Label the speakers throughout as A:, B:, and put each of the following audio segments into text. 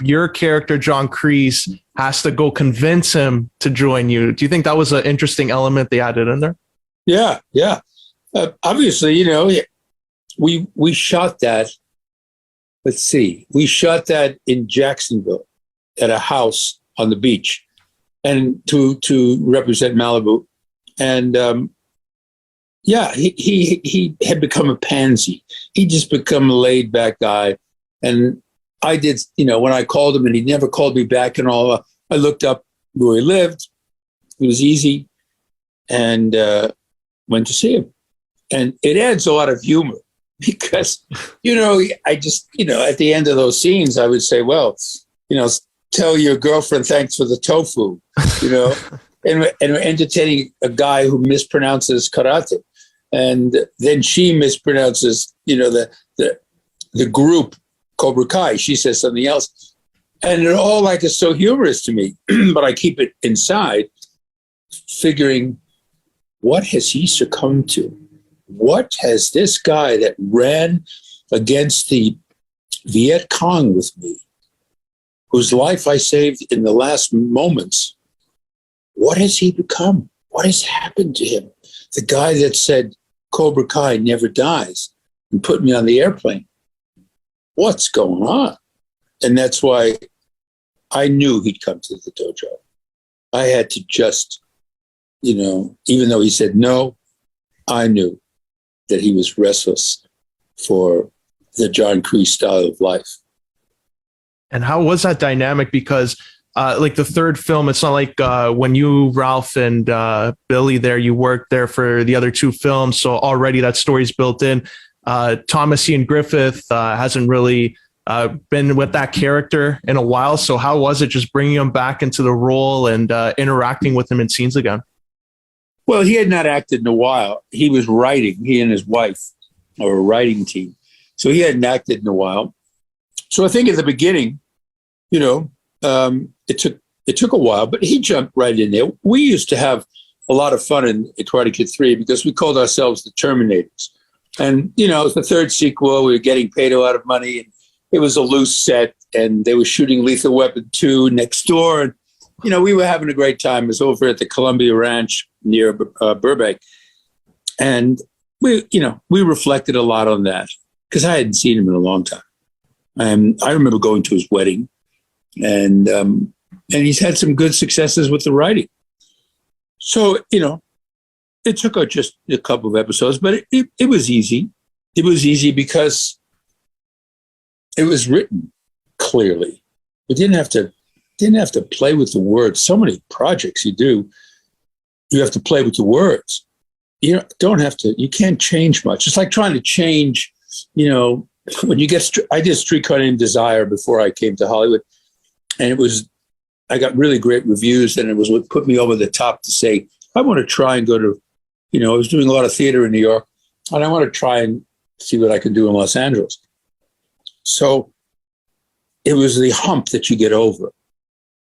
A: your character, John Kreese, has to go convince him to join you. Do you think that was an interesting element they added in there?
B: Yeah. Obviously, we shot that. Let's see. We shot that in Jacksonville at a house on the beach, and to represent Malibu. And he had become a pansy. He just become a laid back guy. And I did, when I called him and he never called me back and all, I looked up where he lived. It was easy, and went to see him. And it adds a lot of humor because, I just, at the end of those scenes, I would say, well, tell your girlfriend thanks for the tofu, and we're entertaining a guy who mispronounces karate. And then she mispronounces, the group Cobra Kai. She says something else. And it all is so humorous to me, but I keep it inside, figuring, what has he succumbed to? What has this guy that ran against the Viet Cong with me, whose life I saved in the last moments, what has he become? What has happened to him? The guy that said Cobra Kai never dies and put me on the airplane. What's going on? And that's why I knew he'd come to the dojo. I had to just, even though he said no, I knew that he was restless for the John Kreese style of life.
A: And how was that dynamic? Because the third film, it's not like when you, Ralph, and Billy there, you worked there for the other two films. So already that story's built in. Thomas Ian Griffith hasn't really been with that character in a while. So how was it just bringing him back into the role and interacting with him in scenes again?
B: Well, he had not acted in a while. He was writing, he and his wife, or a writing team. So he hadn't acted in a while. So I think at the beginning, it took a while, but he jumped right in there. We used to have a lot of fun in Karate Kid 3 because we called ourselves the Terminators. And, it was the third sequel. We were getting paid a lot of money. And it was a loose set, and they were shooting Lethal Weapon 2 next door. And, we were having a great time. It was over at the Columbia Ranch near Burbank. And we reflected a lot on that because I hadn't seen him in a long time. I remember going to his wedding, and he's had some good successes with the writing. So, it took just a couple of episodes, but it was easy. It was easy because it was written clearly. We didn't have to play with the words. So many projects you have to play with the words. You can't change much. It's like trying to change, when I did Streetcar Named Desire before I came to Hollywood, and I got really great reviews, and it was what put me over the top to say, I want to try and go to, I was doing a lot of theater in New York, and I want to try and see what I can do in Los Angeles. So it was the hump that you get over.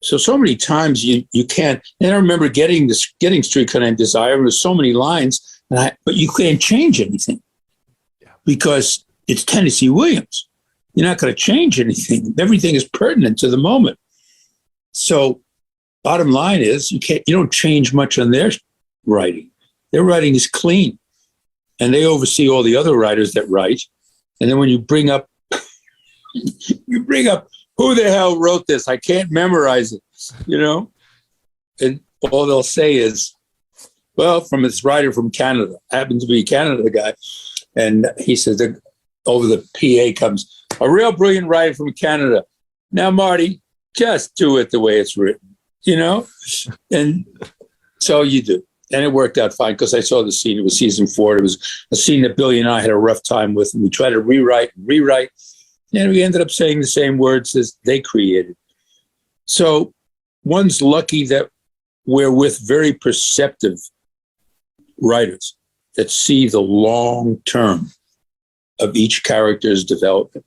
B: So many times you can't, and I remember getting Streetcar Named Desire, there's so many lines, but you can't change anything because it's Tennessee Williams. You're not going to change anything. Everything is pertinent to the moment. So bottom line is you don't change much on their writing. Their writing is clean, and they oversee all the other writers that write. And then when you bring up who the hell wrote this? I can't memorize it, and all they'll say is, well, from this writer from Canada, I happen to be a Canada guy. And he says, over the PA comes, a real brilliant writer from Canada. Now, Marty, just do it the way it's written, And so you do. And it worked out fine because I saw the scene. It was season 4. It was a scene that Billy and I had a rough time with. And we tried to rewrite. And we ended up saying the same words as they created. So one's lucky that we're with very perceptive writers that see the long term of each character's development.